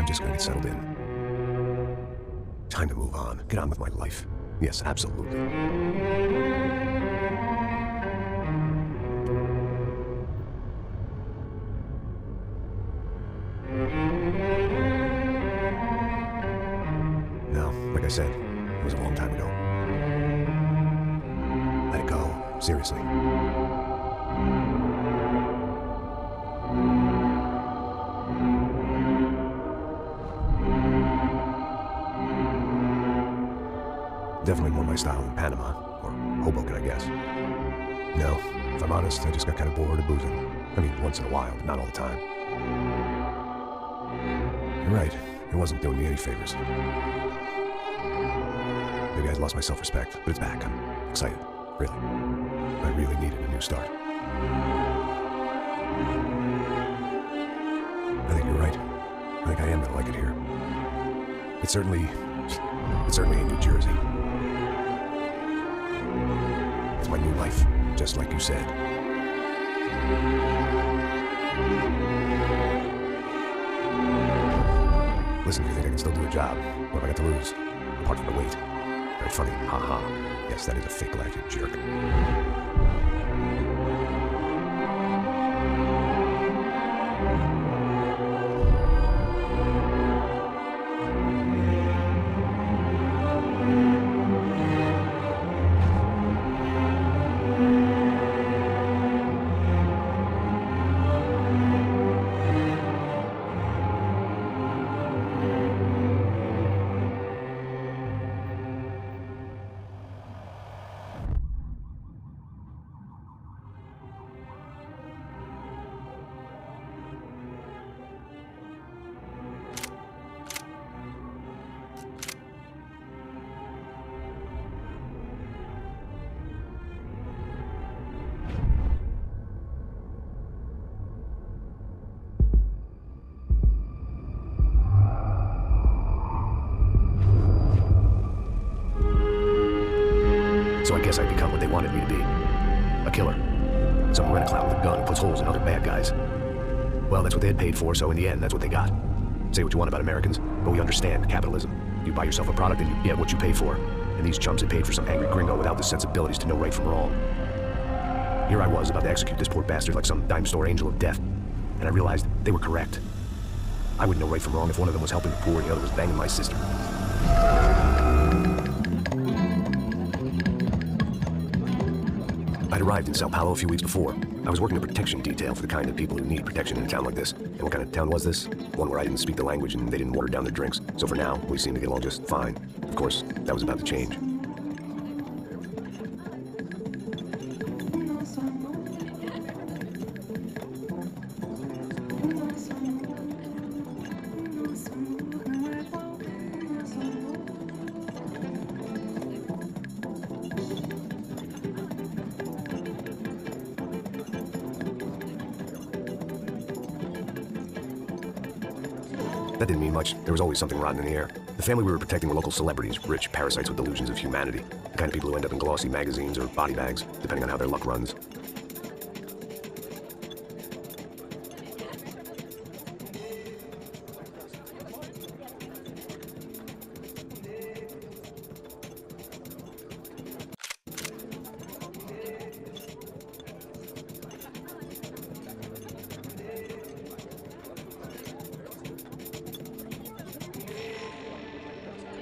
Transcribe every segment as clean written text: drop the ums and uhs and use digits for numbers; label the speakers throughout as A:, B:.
A: just gonna get settled in. Time to move on. Get on with my life. Yes, absolutely. No, like I said, it was a long time ago. Let it go. Seriously. Definitely more my style than Panama, or Hoboken, I guess. No, if I'm honest, I just got kind of bored of boozing. I mean, once in a while, but not all the time. You're right, it wasn't doing me any favors. Maybe I lost my self-respect, but it's back. I'm excited, really. I really needed a new start. I think you're right. I think I am gonna like it here. It's certainly in New Jersey. It's my new life, just like you said. Listen, do you think I can still do a job? What have I got to lose? Apart from the weight. Very funny, haha. Yes, that is a fake laugh, you jerk. So I guess I'd become what they wanted me to be. A killer. Some rent-a-clown with a gun who puts holes in other bad guys. Well, that's what they had paid for, so in the end, that's what they got. Say what you want about Americans, but we understand capitalism. You buy yourself a product and you get what you pay for. And these chumps had paid for some angry gringo without the sensibilities to know right from wrong. Here I was about to execute this poor bastard like some dime store angel of death. And I realized they were correct. I would know right from wrong if one of them was helping the poor and the other was banging my sister. I'd arrived in Sao Paulo a few weeks before. I was working a protection detail for the kind of people who need protection in a town like this. And what kind of town was this? One where I didn't speak the language and they didn't water down their drinks. So for now, we seemed to get along just fine. Of course, that was about to change. That didn't mean much. There was always something rotten in the air. The family we were protecting were local celebrities, rich parasites with delusions of humanity. The kind of people who end up in glossy magazines or body bags, depending on how their luck runs.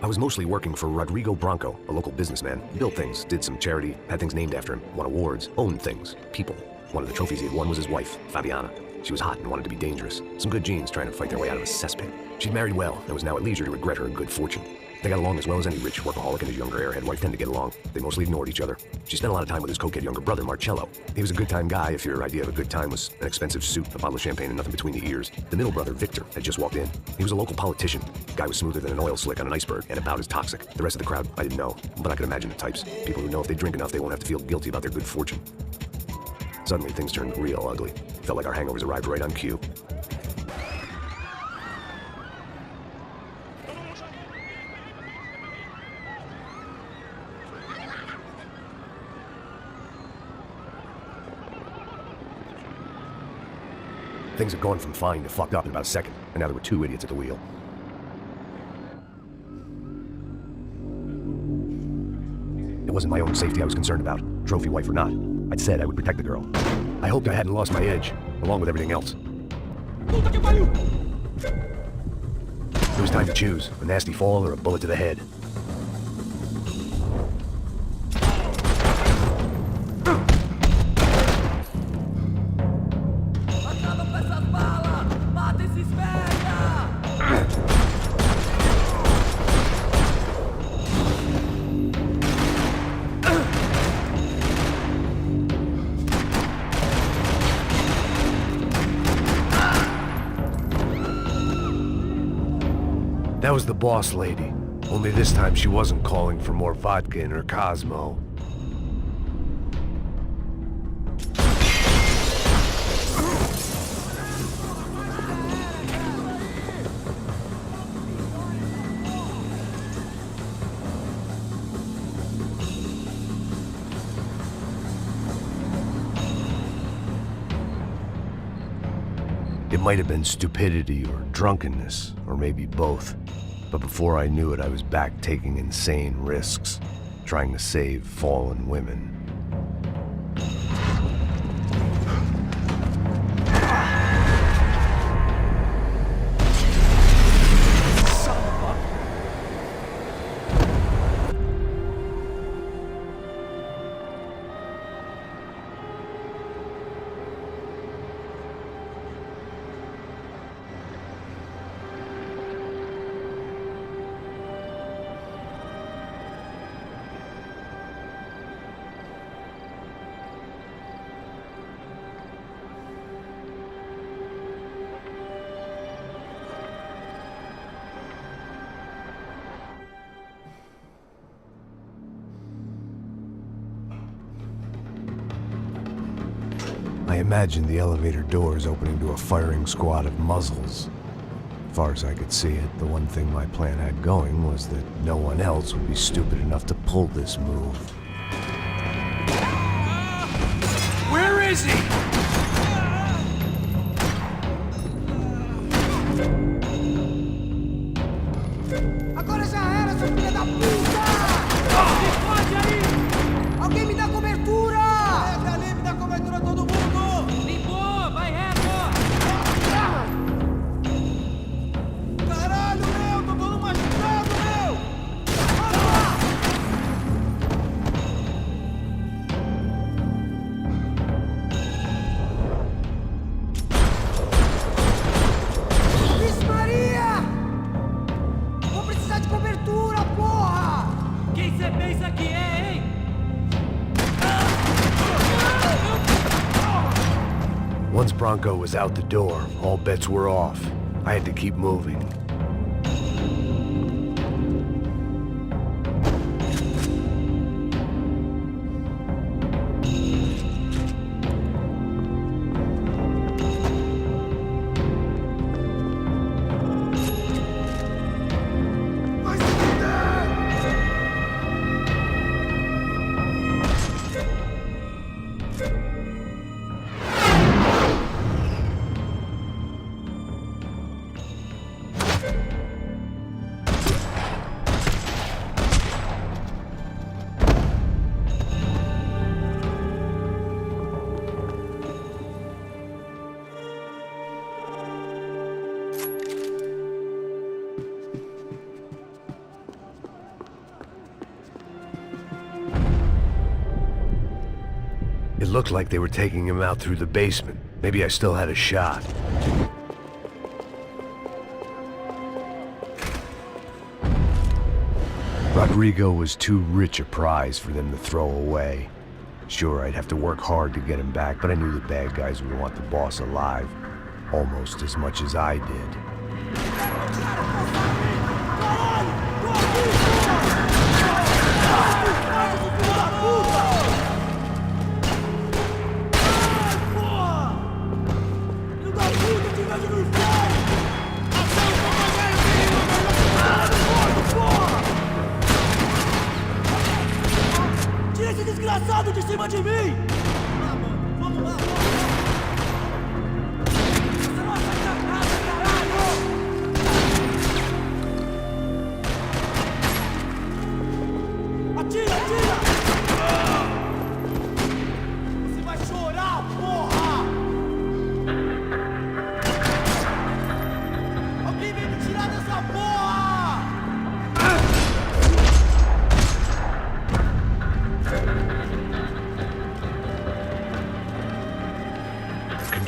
A: I was mostly working for Rodrigo Branco, a local businessman. He built things, did some charity, had things named after him, won awards, owned things, people. One of the trophies he had won was his wife, Fabiana. She was hot and wanted to be dangerous. Some good genes trying to fight their way out of a cesspit. She'd married well and was now at leisure to regret her good fortune. They got along as well as any rich workaholic and his younger airhead wife tend to get along. They mostly ignored each other. She spent a lot of time with his cokehead younger brother, Marcello. He was a good-time guy if your idea of a good time was an expensive suit, a bottle of champagne, and nothing between the ears. The middle brother, Victor, had just walked in. He was a local politician. The guy was smoother than an oil slick on an iceberg and about as toxic. The rest of the crowd, I didn't know, but I could imagine the types. People who know if they drink enough, they won't have to feel guilty about their good fortune. Suddenly, things turned real ugly. Felt like our hangovers arrived right on cue. Things had gone from fine to fucked up in about a second, and now there were two idiots at the wheel. wasn't my own safety I was concerned about, trophy wife or not. I'd said I would protect the girl. I hoped I hadn't lost my edge, along with everything else. It was time to choose, a nasty fall or a bullet to the head. That was the boss lady. Only this time she wasn't calling for more vodka in her Cosmo. It might have been stupidity or drunkenness, or maybe both. But before I knew it, I was back taking insane risks, trying to save fallen women. I imagined the elevator doors opening to a firing squad of muzzles. As far as I could see it, the one thing my plan had going was that no one else would be stupid enough to pull this move.
B: Where is he?
C: Agora já era, seu filho da puta!
B: Explode aí!
C: Alguém me dá cobertura!
B: Entra ali, me dá cobertura a todo mundo! Limpou, vai reto! Caralho, meu! Tô todo machucado, meu! Vamos lá!
C: Vixe Maria! Vou precisar de cobertura, porra!
B: Quem você pensa que é, hein?
A: Once Bronco was out the door, all bets were off. I had to keep moving. It looked like they were taking him out through the basement. Maybe I still had a shot. Rodrigo was too rich a prize for them to throw away. Sure, I'd have to work hard to get him back, but I knew the bad guys would want the boss alive, almost as much as I did.
B: Tira esse desgraçado de cima de mim! Vamos lá, Você não acerta nada, caralho! Atira, atira!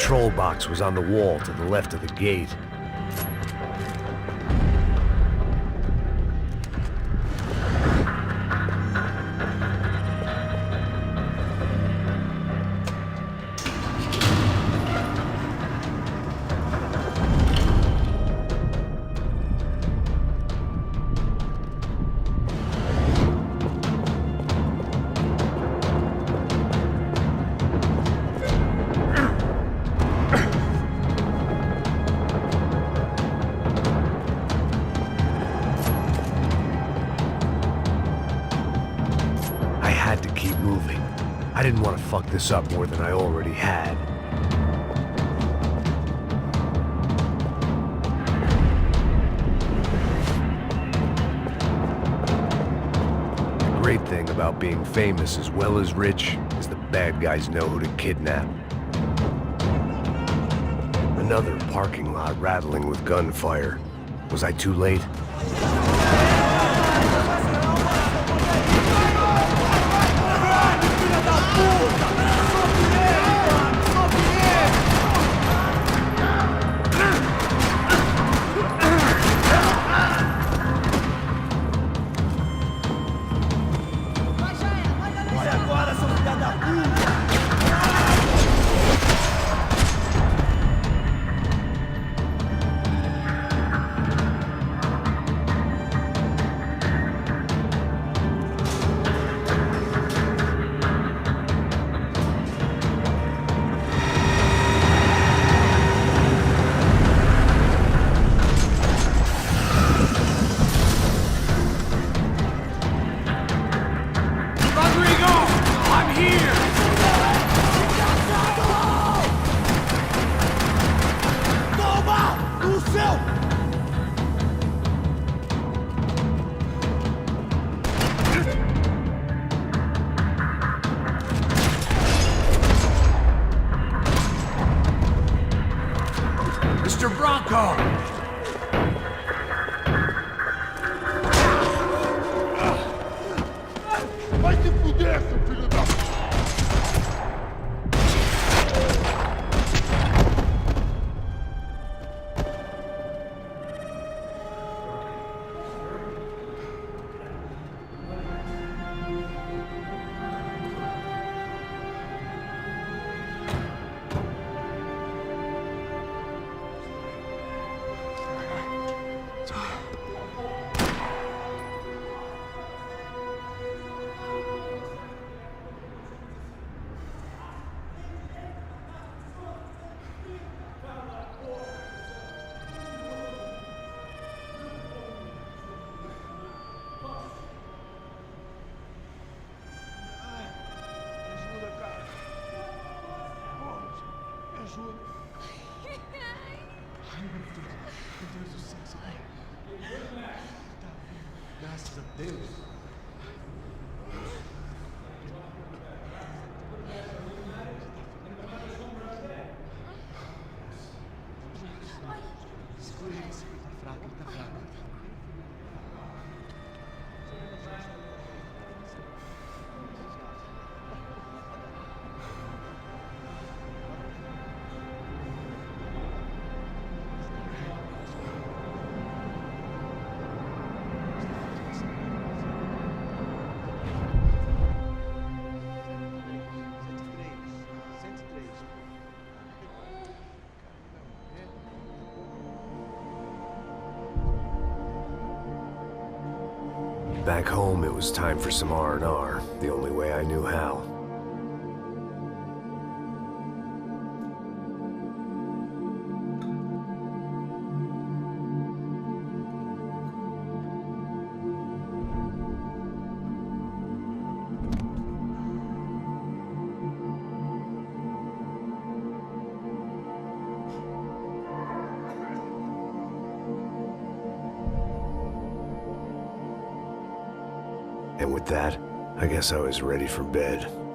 A: patrol box was on the wall to the left of the gate. I didn't want to fuck this up more than I already had. The great thing about being famous as well as rich is the bad guys know who to kidnap. Another parking lot rattling with gunfire. Was I too late?
B: Mr. Bronco! Vai se fuder, seu filho da... Graças a Deus. Segura ele, tá fraco, ele tá fraco.
A: Back home, it was time for some R&R, the only way I knew how. And with that, I guess I was ready for bed.